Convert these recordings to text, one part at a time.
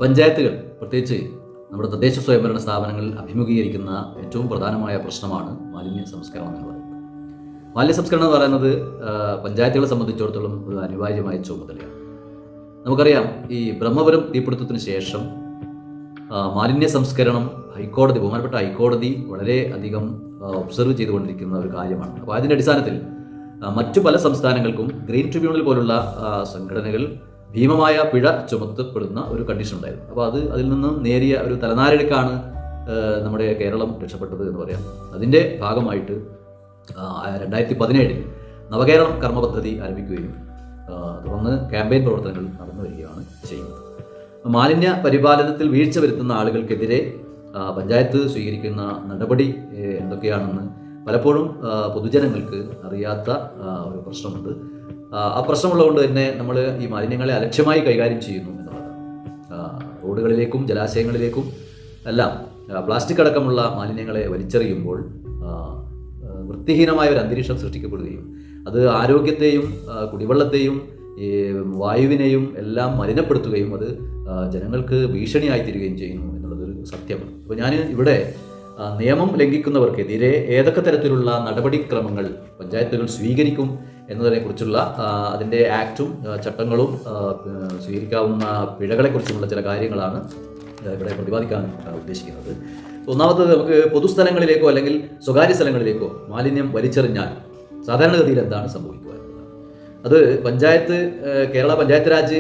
പഞ്ചായത്തുകൾ പ്രത്യേകിച്ച് നമ്മുടെ തദ്ദേശ സ്വയംഭരണ സ്ഥാപനങ്ങൾ അഭിമുഖീകരിക്കുന്ന ഏറ്റവും പ്രധാനമായ പ്രശ്നമാണ് മാലിന്യ സംസ്കരണം എന്ന് പറയുന്നത്. മാലിന്യ സംസ്കരണം എന്ന് പറയുന്നത് പഞ്ചായത്തുകളെ സംബന്ധിച്ചിടത്തോളം ഒരു അനിവാര്യമായ ചുമതലയാണ്. നമുക്കറിയാം, ഈ ബ്രഹ്മപുരം തീപിടുത്തത്തിന് ശേഷം മാലിന്യ സംസ്കരണം ബഹുമാനപ്പെട്ട ഹൈക്കോടതി വളരെ അധികം ഒബ്സർവ് ചെയ്തുകൊണ്ടിരിക്കുന്ന ഒരു കാര്യമാണ്. അപ്പോൾ അതിൻ്റെ അടിസ്ഥാനത്തിൽ മറ്റു പല സംസ്ഥാനങ്ങൾക്കും ഗ്രീൻ ട്രിബ്യൂണൽ പോലുള്ള സംഘടനകൾ ഭീമമായ പിഴ ചുമത്തപ്പെടുന്ന ഒരു കണ്ടീഷൻ ഉണ്ടായിരുന്നു. അപ്പോൾ അതിൽ നിന്നും നേരിയ ഒരു തലനാരിഴക്കാണ് നമ്മുടെ കേരളം രക്ഷപ്പെട്ടത് എന്ന് പറയാം. അതിൻ്റെ ഭാഗമായിട്ട് 2017 നവകേരളം കർമ്മ പദ്ധതി ആരംഭിക്കുകയും തുടർന്ന് ക്യാമ്പയിൻ പ്രവർത്തനങ്ങൾ നടന്നു വരികയാണ് ചെയ്യുന്നത്. മാലിന്യ പരിപാലനത്തിൽ വീഴ്ച വരുത്തുന്ന ആളുകൾക്കെതിരെ പഞ്ചായത്ത് സ്വീകരിക്കുന്ന നടപടി എന്തൊക്കെയാണെന്ന് പലപ്പോഴും പൊതുജനങ്ങൾക്ക് അറിയാത്ത ഒരു പ്രശ്നമുണ്ട്. ആ പ്രശ്നമുള്ളതുകൊണ്ട് തന്നെ നമ്മൾ ഈ മാലിന്യങ്ങളെ അലക്ഷ്യമായി കൈകാര്യം ചെയ്യുന്നു എന്നുള്ളതാണ്. റോഡുകളിലേക്കും ജലാശയങ്ങളിലേക്കും എല്ലാം പ്ലാസ്റ്റിക് അടക്കമുള്ള മാലിന്യങ്ങളെ വലിച്ചെറിയുമ്പോൾ വൃത്തിഹീനമായ ഒരു അന്തരീക്ഷം സൃഷ്ടിക്കപ്പെടുകയും അത് ആരോഗ്യത്തെയും കുടിവെള്ളത്തെയും വായുവിനെയും എല്ലാം മലിനപ്പെടുത്തുകയും അത് ജനങ്ങൾക്ക് ഭീഷണിയായിത്തീരുകയും ചെയ്യുന്നു എന്നുള്ളതൊരു സത്യമാണ്. അപ്പോൾ ഞാൻ ഇവിടെ നിയമം ലംഘിക്കുന്നവർക്കെതിരെ ഏതൊക്കെ തരത്തിലുള്ള നടപടിക്രമങ്ങൾ പഞ്ചായത്തുകൾ സ്വീകരിക്കും എന്നതിനെക്കുറിച്ചുള്ള അതിൻ്റെ ആക്റ്റും ചട്ടങ്ങളും സ്വീകരിക്കാവുന്ന പിഴകളെക്കുറിച്ചുമുള്ള ചില കാര്യങ്ങളാണ് ഇവിടെ പ്രതിപാദിക്കാൻ ഉദ്ദേശിക്കുന്നത്. ഒന്നാമത്, നമുക്ക് പൊതുസ്ഥലങ്ങളിലേക്കോ അല്ലെങ്കിൽ സ്വകാര്യ സ്ഥലങ്ങളിലേക്കോ മാലിന്യം വലിച്ചെറിഞ്ഞാൽ സാധാരണഗതിയിൽ എന്താണ് സംഭവിക്കുക? അത് കേരള പഞ്ചായത്ത് രാജ്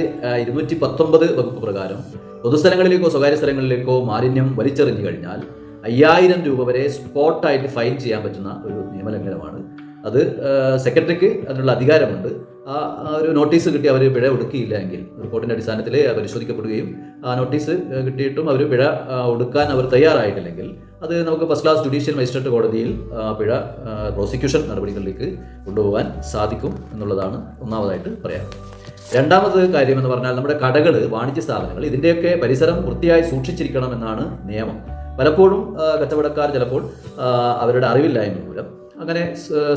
219 വകുപ്പ് പ്രകാരം പൊതുസ്ഥലങ്ങളിലേക്കോ സ്വകാര്യ സ്ഥലങ്ങളിലേക്കോ മാലിന്യം വലിച്ചെറിഞ്ഞു കഴിഞ്ഞാൽ 5000 രൂപ വരെ സ്പോട്ടായിട്ട് ഫൈൻ ചെയ്യാൻ പറ്റുന്ന ഒരു നിയമലംഘനമാണ്. അത് സെക്രട്ടറിക്ക് അതിനുള്ള അധികാരമുണ്ട്. ആ ഒരു നോട്ടീസ് കിട്ടി അവർ പിഴ ഒടുക്കിയില്ല എങ്കിൽ റിപ്പോർട്ടിൻ്റെ അടിസ്ഥാനത്തിൽ പരിശോധിക്കപ്പെടുകയും ആ നോട്ടീസ് കിട്ടിയിട്ടും അവർ പിഴ ഒടുക്കാൻ അവർ തയ്യാറായിട്ടില്ലെങ്കിൽ അത് നമുക്ക് ഫസ്റ്റ് ക്ലാസ് ജുഡീഷ്യൽ മജിസ്ട്രേറ്റ് കോടതിയിൽ പിഴ പ്രോസിക്യൂഷൻ നടപടികളിലേക്ക് കൊണ്ടുപോകാൻ സാധിക്കും എന്നുള്ളതാണ് ഒന്നാമതായിട്ട് പറയാം. രണ്ടാമത് കാര്യം എന്ന് പറഞ്ഞാൽ, നമ്മുടെ കടകൾ, വാണിജ്യ സ്ഥാപനങ്ങൾ ഇതിൻ്റെയൊക്കെ പരിസരം വൃത്തിയായി സൂക്ഷിച്ചിരിക്കണം എന്നാണ് നിയമം. പലപ്പോഴും കച്ചവടക്കാർ ചിലപ്പോൾ അവരുടെ അറിവില്ലായ്മ മൂലം അങ്ങനെ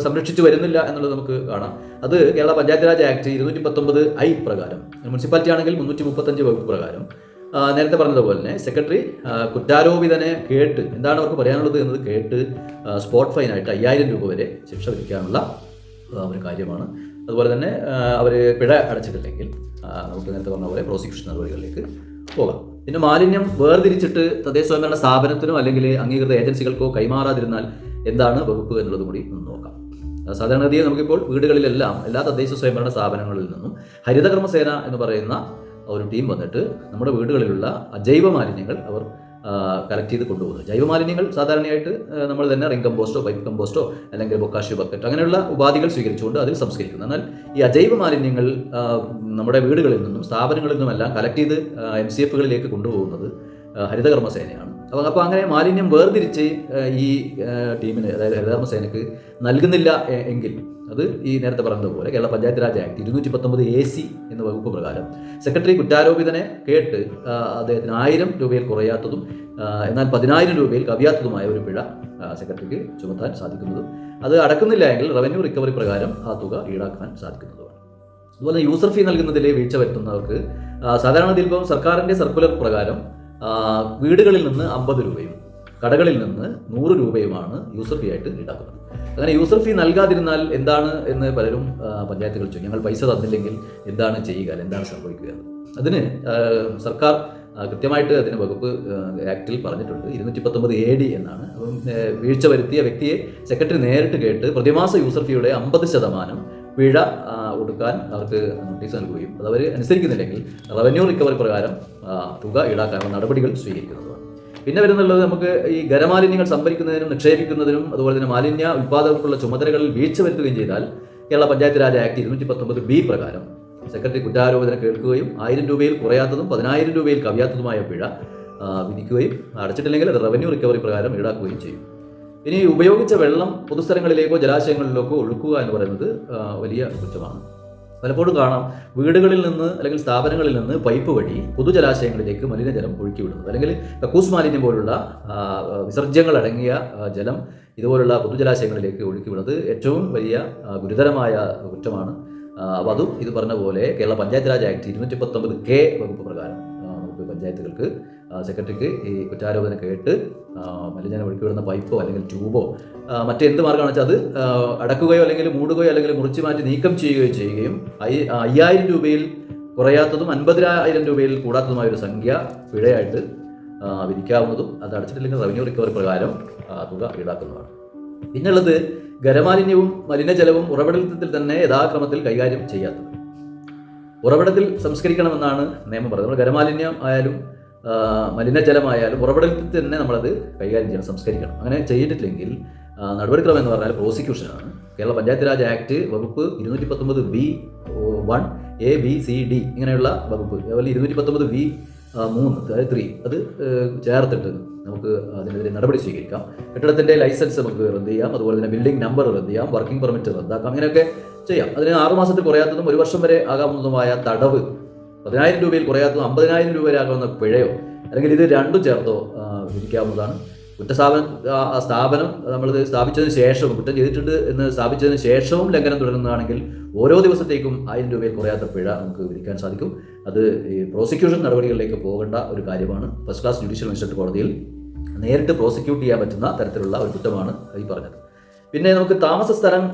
സംരക്ഷിച്ചു വരുന്നില്ല എന്നുള്ളത് നമുക്ക് കാണാം. അത് കേരള പഞ്ചായത്ത് രാജ് ആക്ട് 219I പ്രകാരം, മുനിസിപ്പാലിറ്റി ആണെങ്കിൽ 335 വകുപ്പ് പ്രകാരം നേരത്തെ പറഞ്ഞതുപോലെ തന്നെ സെക്രട്ടറി കുറ്റാരോപിതനെ കേട്ട് എന്താണ് അവർക്ക് പറയാനുള്ളത് എന്നത് കേട്ട് സ്പോട്ട് ഫൈനായിട്ട് 5000 രൂപ വരെ ശിക്ഷ വിധിക്കാനുള്ള ഒരു കാര്യമാണ്. അതുപോലെ തന്നെ അവർ പിഴ അടച്ചിട്ടില്ലെങ്കിൽ നമുക്ക് നേരത്തെ പറഞ്ഞ പോലെ പ്രോസിക്യൂഷൻ നടപടികളിലേക്ക് പോകാം. പിന്നെ മാലിന്യം വേർതിരിച്ചിട്ട് തദ്ദേശ സ്വയംഭരണ സ്ഥാപനത്തിനോ അല്ലെങ്കിൽ അംഗീകൃത ഏജൻസികൾക്കോ കൈമാറാതിരുന്നാൽ എന്താണ് വകുപ്പ് എന്നുള്ളത് കൂടി ഒന്ന് നോക്കാം. സാധാരണഗതിയിൽ നമുക്കിപ്പോൾ വീടുകളിലെല്ലാം എല്ലാ തദ്ദേശ സ്വയംഭരണ സ്ഥാപനങ്ങളിൽ നിന്നും ഹരിതകർമ്മസേന എന്ന് പറയുന്ന ഒരു ടീം വന്നിട്ട് നമ്മുടെ വീടുകളിലുള്ള അജൈവ മാലിന്യങ്ങൾ അവർ കളക്ട് ചെയ്ത് കൊണ്ടുപോകുന്നു. ജൈവമാലിന്യങ്ങൾ സാധാരണയായിട്ട് നമ്മൾ തന്നെ റിംഗ് കമ്പോസ്റ്റോ പൈപ്പ് കമ്പോസ്റ്റോ അല്ലെങ്കിൽ ബൊക്കാഷ്യോ ബക്കറ്റ് അങ്ങനെയുള്ള ഉപാധികൾ സ്വീകരിച്ചുകൊണ്ട് അതിൽ സംസ്കരിക്കുന്നു. എന്നാൽ ഈ അജൈവ മാലിന്യങ്ങൾ നമ്മുടെ വീടുകളിൽ നിന്നും സ്ഥാപനങ്ങളിൽ നിന്നുമെല്ലാം കളക്ട് ചെയ്ത് MCFകളിലേക്ക് കൊണ്ടുപോകുന്നത് ഹരിതകർമ്മസേനയാണ്. അപ്പോൾ അങ്ങനെ മാലിന്യം വേർതിരിച്ച് ഈ ടീമിന്, അതായത് ഹരിതകർമ്മസേനയ്ക്ക് നൽകുന്നില്ല എങ്കിൽ അത് ഈ നേരത്തെ പറഞ്ഞതുപോലെ കേരള പഞ്ചായത്ത് രാജ് ആക്ട് 219AC എന്ന വകുപ്പ് പ്രകാരം സെക്രട്ടറി കുറ്റാരോപിതനെ കേട്ട് അദ്ദേഹത്തിന് 1000 രൂപയിൽ കുറയാത്തതും എന്നാൽ 10000 രൂപയിൽ കവിയാത്തതുമായ ഒരു പിഴ സെക്രട്ടറിക്ക് ചുമത്താൻ സാധിക്കുന്നതും അത് അടക്കുന്നില്ല എങ്കിൽ റവന്യൂ റിക്കവറി പ്രകാരം ആ തുക ഈടാക്കാൻ സാധിക്കുന്നതുമാണ്. അതുപോലെ യൂസർ ഫീ നൽകുന്നതിലെ വീഴ്ച വരുത്തുന്നവർക്ക് സാധാരണഗതിയിൽ ഇപ്പോൾ സർക്കാരിൻ്റെ സർക്കുലർ പ്രകാരം വീടുകളിൽ നിന്ന് 50 രൂപയും കടകളിൽ നിന്ന് 100 രൂപയുമാണ് യൂസർ ഫീ ആയിട്ട് ഈടാക്കുന്നത്. അങ്ങനെ യൂസർ ഫീ നൽകാതിരുന്നാൽ എന്താണ് എന്ന് പലരും പഞ്ചായത്തുകൾ ചോദിക്കും. ഞങ്ങൾ പൈസ തന്നില്ലെങ്കിൽ എന്താണ് ചെയ്യുക, എന്താണ് സംഭവിക്കുക? അതിന് സർക്കാർ കൃത്യമായിട്ട് അതിന് വകുപ്പ് ആക്ടിൽ പറഞ്ഞിട്ടുണ്ട്. 219AD എന്നാണ്. അപ്പം വീഴ്ച വരുത്തിയ വ്യക്തിയെ സെക്രട്ടറി നേരിട്ട് കേട്ട് പ്രതിമാസ യൂസർ ഫീയുടെ 50% പിഴ ഒടുക്കാൻ അവർക്ക് നോട്ടീസ് നൽകുകയും അത് അവർ അനുസരിക്കുന്നില്ലെങ്കിൽ റവന്യൂ റിക്കവറി പ്രകാരം തുക ഈടാക്കാനുള്ള നടപടികൾ സ്വീകരിക്കുന്നതാണ്. പിന്നെ വരുന്നുള്ളത്, നമുക്ക് ഈ ഖരമാലിന്യങ്ങൾ സംഭരിക്കുന്നതിനും നിക്ഷേപിക്കുന്നതിനും അതുപോലെ തന്നെ മാലിന്യ ഉൽപ്പാദകർക്കുള്ള ചുമതലകളിൽ വീഴ്ച വരുത്തുകയും ചെയ്താൽ കേരള പഞ്ചായത്ത് രാജ് ആക്ട് 219B പ്രകാരം സെക്രട്ടറി കുറ്റാരോപണം കേൾക്കുകയും 1000 രൂപയിൽ കുറയാത്തതും 10000 രൂപയിൽ കവിയാത്തതുമായ പിഴ വിധിക്കുകയും അടച്ചിട്ടില്ലെങ്കിൽ അത് റവന്യൂ റിക്കവറി പ്രകാരം ഈടാക്കുകയും ചെയ്യും. ഇനി ഉപയോഗിച്ച വെള്ളം പൊതുസ്ഥലങ്ങളിലേക്കോ ജലാശയങ്ങളിലേക്കോ ഒഴുക്കുക എന്ന് പറയുന്നത് വലിയ കുറ്റമാണ്. പലപ്പോഴും കാണാം, വീടുകളിൽ നിന്ന് അല്ലെങ്കിൽ സ്ഥാപനങ്ങളിൽ നിന്ന് പൈപ്പ് വഴി പൊതുജലാശയങ്ങളിലേക്ക് മലിനജലം ഒഴുക്കി വിടുന്നത്, അല്ലെങ്കിൽ കക്കൂസ് മാലിന്യം പോലുള്ള വിസർജ്യങ്ങൾ അടങ്ങിയ ജലം ഇതുപോലുള്ള പൊതുജലാശയങ്ങളിലേക്ക് ഒഴുക്കി വിടുന്നത് ഏറ്റവും വലിയ ഗുരുതരമായ കുറ്റമാണ്. അപ്പോൾ അതും ഇത് പറഞ്ഞ പോലെ കേരള പഞ്ചായത്ത് രാജ് ആക്ട് 219K വകുപ്പ് പ്രകാരം നമുക്ക് പഞ്ചായത്തുകൾക്ക് സെക്രട്ടറിക്ക് ഈ കുറ്റാരോപണ കേട്ട് മലിനജലം ഒഴുക്കിവിടുന്ന പൈപ്പോ അല്ലെങ്കിൽ ട്യൂബോ മറ്റെന്ത് മാർഗ്ഗമാണെന്ന് വെച്ചാൽ അത് അടക്കുകയോ അല്ലെങ്കിൽ മൂടുകയോ അല്ലെങ്കിൽ മുറിച്ച് മാറ്റി നീക്കം ചെയ്യുകയോ ചെയ്യുകയും 5,000 രൂപയിൽ കുറയാത്തതും 50,000 രൂപയിൽ കൂടാത്തതുമായ ഒരു സംഖ്യ പിഴയായിട്ട് വിധിക്കാവുന്നതും അത് അടച്ചിട്ടില്ലെങ്കിൽ റവന്യൂ റിക്കവറി പ്രകാരം തുക ഈടാക്കുന്നതാണ്. പിന്നുള്ളത് ഖരമാലിന്യവും മലിനജലവും ഉറവിടത്തിൽ തന്നെ യഥാക്രമത്തിൽ കൈകാര്യം ചെയ്യാത്തത്. ഉറവിടത്തിൽ സംസ്കരിക്കണമെന്നാണ് നിയമം പറയുന്നത്. നമ്മൾ ഖരമാലിന്യം ആയാലും മലിനജലമായാലും ഉറവിടത്തിൽ തന്നെ നമ്മളത് കൈകാര്യം ചെയ്യണം, സംസ്കരിക്കണം. അങ്ങനെ ചെയ്തിട്ടില്ലെങ്കിൽ നടപടിക്രമം എന്ന് പറഞ്ഞാൽ പ്രോസിക്യൂഷനാണ്. കേരള പഞ്ചായത്ത് രാജ് ആക്ട് വകുപ്പ് 219(b)(1) A B C D ഇങ്ങനെയുള്ള വകുപ്പ്, അതുപോലെ 219(b)(3) അതായത് 3 അത് ചേർത്തിട്ട് നമുക്ക് അതിനെതിരെ നടപടി സ്വീകരിക്കാം. കെട്ടിടത്തിൻ്റെ ലൈസൻസ് നമുക്ക് റദ്ദ് ചെയ്യാം, അതുപോലെ തന്നെ ബിൽഡിംഗ് നമ്പർ റദ്ദ് ചെയ്യാം, വർക്കിംഗ് പെർമിറ്റ് റദ്ദാക്കാം. ഇങ്ങനെയൊക്കെ ചെയ്യാം. അതിന് 6 മാസത്തിൽ കുറയാത്തതും 1 വർഷം വരെ ആകാവുന്നതുമായ തടവ്, 10,000 രൂപയിൽ കുറയാത്തതും 50,000 രൂപ വരെ ആകാവുന്ന പിഴയോ അല്ലെങ്കിൽ ഇത് രണ്ടും ചേർത്തോ വിധിക്കാവുന്നതാണ്. സ്ഥാപനം നമ്മളിത് സ്ഥാപിച്ചതിന് ശേഷവും കുറ്റം ചെയ്തിട്ടുണ്ട് എന്ന് സ്ഥാപിച്ചതിന് ശേഷവും ലംഘനം തുടരുന്നതാണെങ്കിൽ ഓരോ ദിവസത്തേക്കും 1000 രൂപയിൽ കുറയാത്ത പിഴ നമുക്ക് വിധിക്കാൻ സാധിക്കും. അത് ഈ പ്രോസിക്യൂഷൻ നടപടികളിലേക്ക് പോകേണ്ട ഒരു കാര്യമാണ്. ഫസ്റ്റ് ക്ലാസ് ജുഡീഷ്യൽ മജിസ്ട്രേറ്റ് കോടതിയിൽ നേരിട്ട് പ്രോസിക്യൂട്ട് ചെയ്യാൻ പറ്റുന്ന തരത്തിലുള്ള ഒരു കുറ്റമാണ് ഈ പറഞ്ഞത്. പിന്നെ നമുക്ക് താമസ സ്ഥലം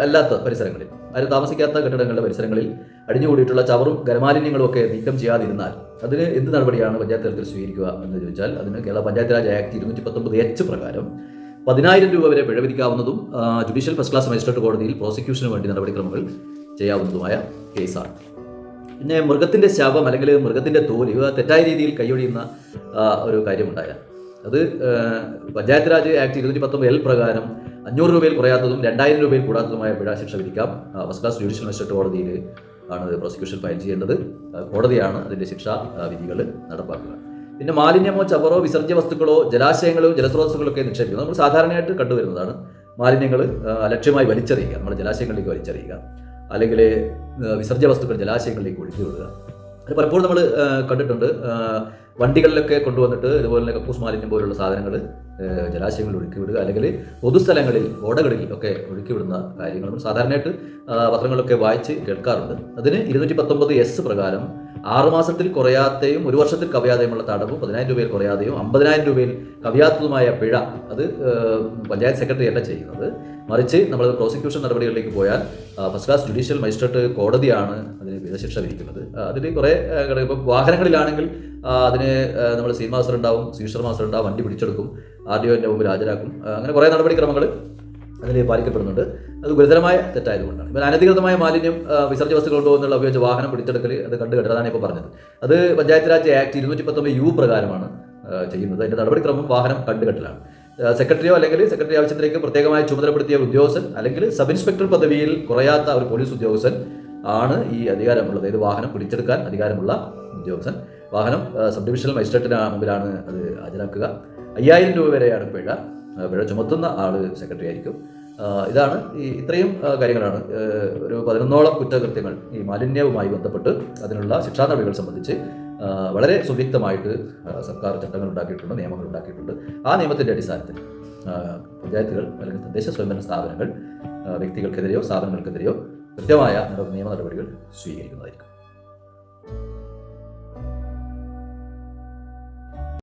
അല്ലാത്ത പരിസരങ്ങളിൽ, ആരും താമസിക്കാത്ത കെട്ടിടങ്ങളുടെ പരിസരങ്ങളിൽ അടിഞ്ഞുകൂടിയിട്ടുള്ള ചവറും ഖരമാലിന്യങ്ങളും ഒക്കെ നീക്കം ചെയ്യാതിരുന്നാൽ അതിന് എന്ത് നടപടിയാണ് പഞ്ചായത്ത് തലത്തിൽ സ്വീകരിക്കുക എന്ന് ചോദിച്ചാൽ അതിന് കേരള പഞ്ചായത്ത് രാജ് ആക്ട് 219(h) പ്രകാരം 10,000 രൂപ വരെ പിഴ വിധിക്കാവുന്നതും ജുഡീഷ്യൽ ഫസ്റ്റ് ക്ലാസ് മജിസ്ട്രേറ്റ് കോടതിയിൽ പ്രോസിക്യൂഷന് വേണ്ടി നടപടിക്രമങ്ങൾ ചെയ്യാവുന്നതുമായ കേസാണ്. പിന്നെ മൃഗത്തിൻ്റെ ശവം അല്ലെങ്കിൽ മൃഗത്തിൻ്റെ തോല് ഇവ തെറ്റായ രീതിയിൽ കൈയൊഴിയുന്ന ഒരു കാര്യമുണ്ടായാൽ അത് പഞ്ചായത്ത് രാജ് ആക്ട് 219(l) പ്രകാരം 500 രൂപയിൽ കുറയാത്തതും 2,000 രൂപയിൽ കൂടാത്തതുമായ പിഴ ശിക്ഷ വിധിക്കാം. ഫസ്റ്റ് ക്ലാസ് ജുഡീഷ്യൽ മജിസ്ട്രേറ്റ് കോടതിയിൽ ആണ് പ്രോസിക്യൂഷൻ ഫയൽ ചെയ്യേണ്ടത്. കോടതിയാണ് അതിൻ്റെ ശിക്ഷാ വിധികൾ നടപ്പാക്കുക. പിന്നെ മാലിന്യമോ ചവറോ വിസർജ്യ വസ്തുക്കളോ ജലാശയങ്ങളോ ജലസ്രോതസ്സുകളൊക്കെ നിക്ഷേപിക്കുന്നത് നമ്മൾ സാധാരണയായിട്ട് കണ്ടുവരുന്നതാണ്. മാലിന്യങ്ങൾ അലക്ഷ്യമായി വലിച്ചെറിയുക, നമ്മൾ ജലാശയങ്ങളിലേക്ക് വലിച്ചെറിയുക, അല്ലെങ്കിൽ വിസർജ്യ വസ്തുക്കൾ ജലാശയങ്ങളിലേക്ക് ഒഴുക്കി വിടുക. അത് പലപ്പോഴും നമ്മൾ കണ്ടിട്ടുണ്ട്. വണ്ടികളിലൊക്കെ കൊണ്ടുവന്നിട്ട് ഇതുപോലെ തന്നെ കക്കൂസ് മാലിന്യം പോലുള്ള സാധനങ്ങൾ ജലാശയങ്ങളിൽ ഒഴുക്കി വിടുക, അല്ലെങ്കിൽ പൊതുസ്ഥലങ്ങളിൽ ഓടകളിൽ ഒക്കെ ഒഴുക്കി വിടുന്ന കാര്യങ്ങൾ നമ്മൾ സാധാരണയായിട്ട് പത്രങ്ങളിലൊക്കെ വായിച്ച് കേൾക്കാറുണ്ട്. അതിന് 219(s) പ്രകാരം 6 മാസത്തിൽ കുറയാതെയും 1 വർഷത്തിൽ കവിയാതെയുമുള്ള തടവും 10,000 രൂപയിൽ കുറയാതെയും 50,000 രൂപയിൽ കവിയാത്തതുമായ പിഴ അത് പഞ്ചായത്ത് സെക്രട്ടറി അല്ല ചെയ്യുന്നത്. മറിച്ച് നമ്മൾ പ്രോസിക്യൂഷൻ നടപടികളിലേക്ക് പോയാൽ ഫസ്റ്റ് ക്ലാസ് ജുഡീഷ്യൽ മജിസ്ട്രേറ്റ് കോടതിയാണ് അതിന് പിഴശിക്ഷ വിധിക്കുന്നത്. അതിൽ കുറേ ഇപ്പം വാഹനങ്ങളിലാണെങ്കിൽ അതിന് നമ്മൾ സീൻ മാസ്റ്റർ ഉണ്ടാവും, സീഷർ മാസ്റ്റർ ഉണ്ടാവും, വണ്ടി പിടിച്ചെടുക്കും, RDOൻ്റെ മുമ്പിൽ ഹാജരാക്കും. അങ്ങനെ കുറേ നടപടിക്രമങ്ങൾ അതിൽ പാലിക്കപ്പെടുന്നുണ്ട്. അത് ഗുരുതരമായ തെറ്റായതുകൊണ്ടാണ്. ഇപ്പം അനധികൃതമായ മാലിന്യം വിസർജ്യ വസ്തുക്കൾ കൊണ്ടുപോകുന്നുള്ള ഉപയോഗിച്ച് വാഹനം പിടിച്ചെടുക്കൽ അത് കണ്ടുകെട്ടതാണ് ഇപ്പോൾ പറഞ്ഞത്. അത് പഞ്ചായത്ത് രാജ് ആക്ട് 219(u) പ്രകാരമാണ് ചെയ്യുന്നത്. അതിൻ്റെ നടപടിക്രമം വാഹനം കണ്ടുകെട്ടലാണ്. സെക്രട്ടറിയോ അല്ലെങ്കിൽ സെക്രട്ടറി ആവശ്യത്തിലേക്ക് പ്രത്യേകമായി ചുമതലപ്പെടുത്തിയ ഉദ്യോഗസ്ഥൻ അല്ലെങ്കിൽ സബ് ഇൻസ്പെക്ടർ പദവിയിൽ കുറയാത്ത ഒരു പോലീസ് ഉദ്യോഗസ്ഥൻ ആണ് ഈ അധികാരമുള്ളത്. അതായത് വാഹനം പിടിച്ചെടുക്കാൻ അധികാരമുള്ള ഉദ്യോഗസ്ഥൻ. വാഹനം സബ് ഡിവിഷണൽ മജിസ്ട്രേറ്റിന് മുമ്പിലാണ് അത് ഹാജരാക്കുക. 5,000 രൂപ വരെയാണ് പിഴ. പിഴ ചുമത്തുന്ന ആൾ സെക്രട്ടറി ആയിരിക്കും. ഇതാണ് ഇത്രയും കാര്യങ്ങളാണ് ഒരു 11ഓളം കുറ്റകൃത്യങ്ങൾ ഈ മാലിന്യവുമായി ബന്ധപ്പെട്ട് അതിനുള്ള ശിക്ഷാ നടപടികൾ സംബന്ധിച്ച് വളരെ സുവ്യക്തമായിട്ട് സർക്കാർ ചട്ടങ്ങൾ ഉണ്ടാക്കിയിട്ടുണ്ട്, നിയമങ്ങൾ ഉണ്ടാക്കിയിട്ടുണ്ട്. ആ നിയമത്തിൻ്റെ അടിസ്ഥാനത്തിൽ പഞ്ചായത്തുകൾ അല്ലെങ്കിൽ തദ്ദേശ സ്വയംഭരണ സ്ഥാപനങ്ങൾ വ്യക്തികൾക്കെതിരെയോ സ്ഥാപനങ്ങൾക്കെതിരെയോ കൃത്യമായ നിയമ നടപടികൾ സ്വീകരിക്കുന്നതായിരിക്കും.